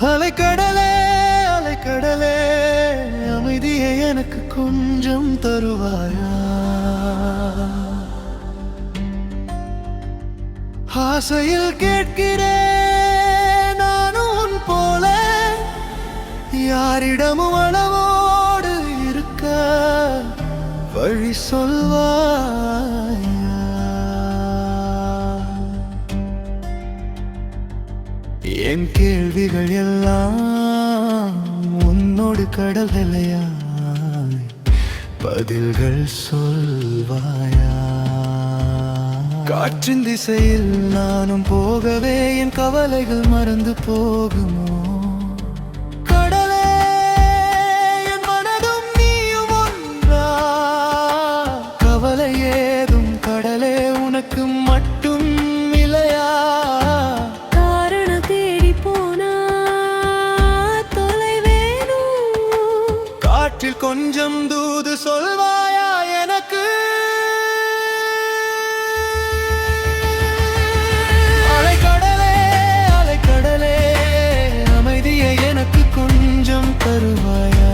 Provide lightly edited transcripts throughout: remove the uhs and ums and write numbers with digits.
அலைக்கடலே அலைக்கடலே அமைதியை எனக்கு கொஞ்சம் தருவாயா? ஆசையில் கேட்கிறேன் நானும் உன் போல, யாரிடமும் அளவோடு இருக்க வழி சொல்வாயா? என் கேள்விகள் எல்லாம் உன்னோடு கடல் அலையாய் பதில்கள் சொல்வாயா? காற்றின் திசையில் நானும் போகவே என் கவலைகள் மறந்து போகுமோ? கடலே என் மனதும் நீயும் ஒன்றா, கவலை ஏதும் கடலே உனக்கு மட்டும் இல்லையா? காற்றில் கொஞ்சம் தூது சொல்வாயா எனக்கு? அலைக்கடலே அலைக்கடலே அமைதியை எனக்கு கொஞ்சம் தருவாயா?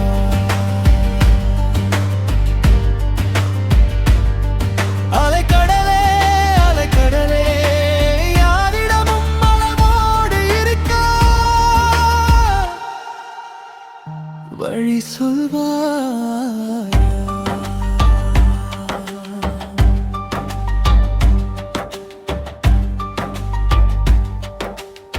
அலைக்கடலே அலைக்கடலே யாரிடமும் அளவோடு இருக்க வழி சொல்வாயா?